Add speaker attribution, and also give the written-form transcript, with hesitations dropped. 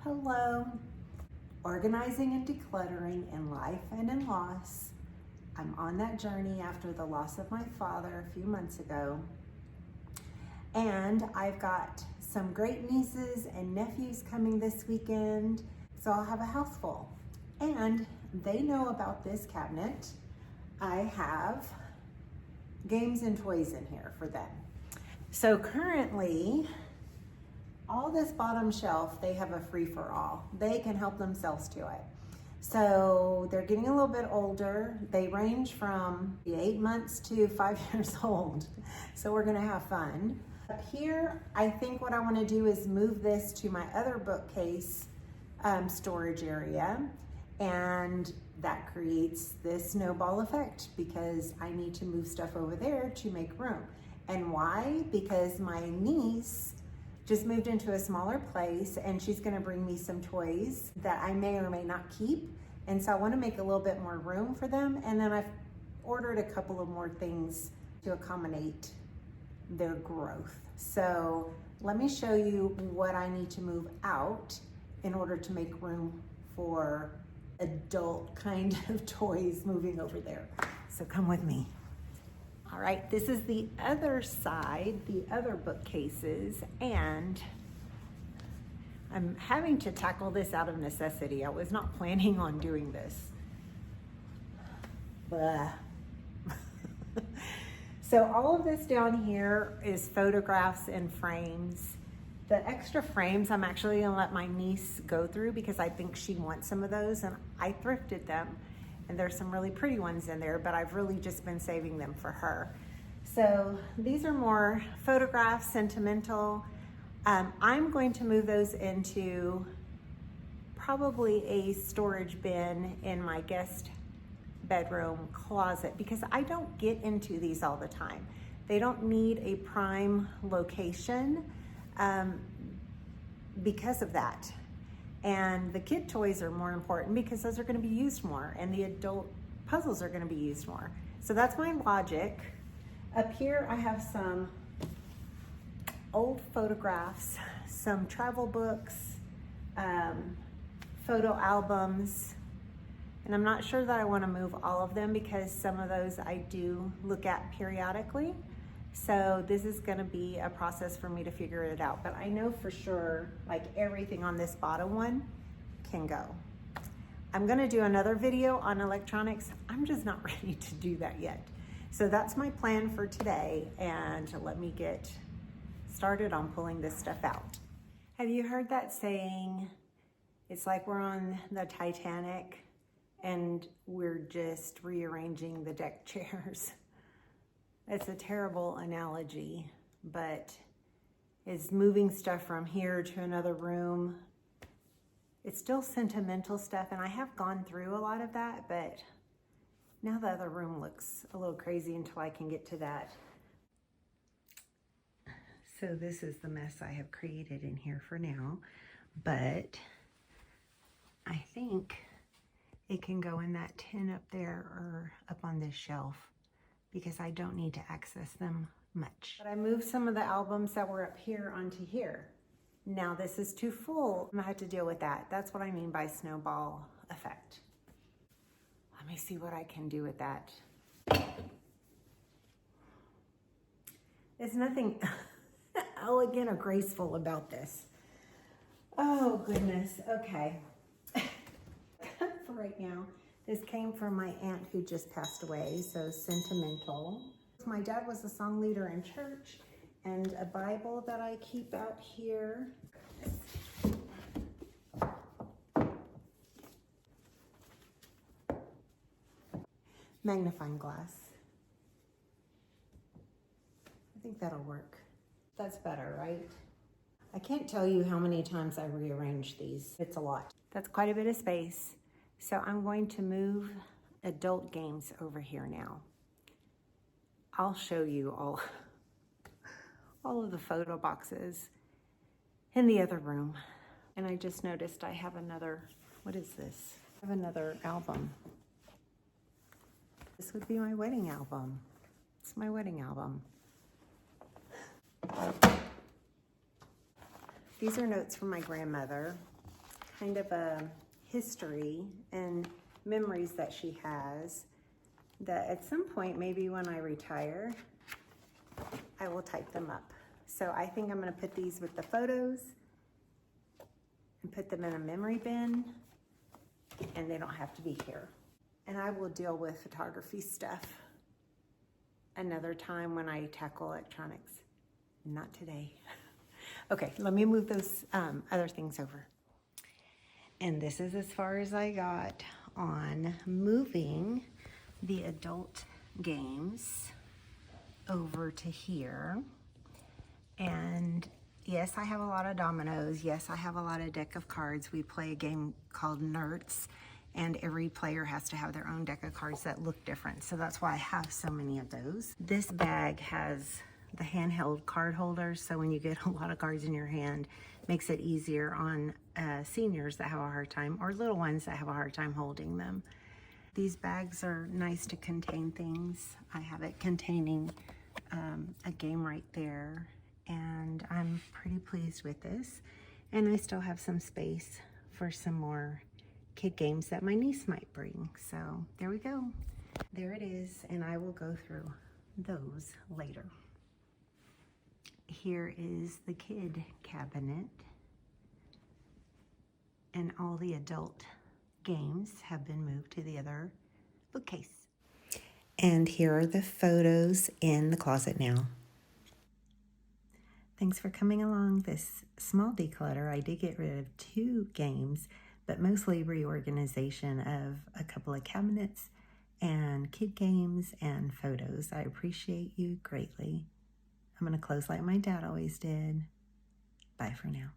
Speaker 1: Hello. Organizing and decluttering in life and in loss. I'm on that journey after the loss of my father a few months ago. And I've got some great nieces and nephews coming this weekend, so I'll have a house full. And they know about this cabinet. I have games and toys in here for them. So currently, all this bottom shelf, they have a free-for-all. They can help themselves to it. So they're getting a little bit older. They range from 8 months to 5 years old. So we're gonna have fun. Up here, I think what I wanna do is move this to my other bookcase storage area. And that creates this snowball effect because I need to move stuff over there to make room. And why? Because my niece just moved into a smaller place and she's gonna bring me some toys that I may or may not keep. And so I wanna make a little bit more room for them. And then I've ordered a couple of more things to accommodate their growth. So let me show you what I need to move out in order to make room for adult kind of toys moving over there. So come with me. All right, this is the other side, the other bookcases, and I'm having to tackle this out of necessity. I was not planning on doing this. Blah. So all of this down here is photographs and frames. The extra frames I'm actually gonna let my niece go through because I think she wants some of those, and I thrifted them. And there's some really pretty ones in there, but I've really just been saving them for her. So these are more photographs, sentimental. I'm going to move those into probably a storage bin in my guest bedroom closet because I don't get into these all the time. They don't need a prime location because of that. And the kid toys are more important because those are going to be used more, and the adult puzzles are going to be used more. So that's my logic. Up here I have some old photographs, some travel books, photo albums, and I'm not sure that I want to move all of them because some of those I do look at periodically. So this is gonna be a process for me to figure it out. But I know for sure, like everything on this bottom one can go. I'm gonna do another video on electronics. I'm just not ready to do that yet. So that's my plan for today. And let me get started on pulling this stuff out. Have you heard that saying, it's like we're on the Titanic and we're just rearranging the deck chairs? It's a terrible analogy, but it's moving stuff from here to another room. It's still sentimental stuff, and I have gone through a lot of that, but now the other room looks a little crazy until I can get to that. So this is the mess I have created in here for now, but I think it can go in that tin up there or up on this shelf, because I don't need to access them much. But I moved some of the albums that were up here onto here. Now this is too full. I'm gonna have to deal with that. That's what I mean by snowball effect. Let me see what I can do with that. There's nothing elegant or graceful about this. Oh goodness, okay. For right now. This came from my aunt who just passed away, so sentimental. My dad was a song leader in church, and a Bible that I keep out here. Magnifying glass. I think that'll work. That's better, right? I can't tell you how many times I rearrange these. It's a lot. That's quite a bit of space. So I'm going to move adult games over here now. I'll show you all of the photo boxes in the other room. And I just noticed I have another, what is this? I have another album. This would be my wedding album. It's my wedding album. These are notes from my grandmother. kind of a history and memories that she has that at some point, maybe when I retire, I will type them up. So I think I'm going to put these with the photos and put them in a memory bin, and they don't have to be here. And I will deal with photography stuff another time when I tackle electronics. Not today. Okay, let me move those other things over. And this is as far as I got on moving the adult games over to here. And yes, I have a lot of dominoes. Yes, I have a lot of deck of cards. We play a game called Nerds, and every player has to have their own deck of cards that look different. So that's why I have so many of those. This bag has the handheld card holders, so when you get a lot of cards in your hand, makes it easier on seniors that have a hard time, or little ones that have a hard time holding them. These bags are nice to contain things. I have it containing a game right there, and I'm pretty pleased with this. And I still have some space for some more kid games that my niece might bring. So there we go. There it is, and I will go through those later. Here is the kid cabinet, and all the adult games have been moved to the other bookcase. And here are the photos in the closet now. Thanks for coming along this small declutter. I did get rid of 2 games, but mostly reorganization of a couple of cabinets and kid games and photos. I appreciate you greatly. I'm going to close like my dad always did. Bye for now.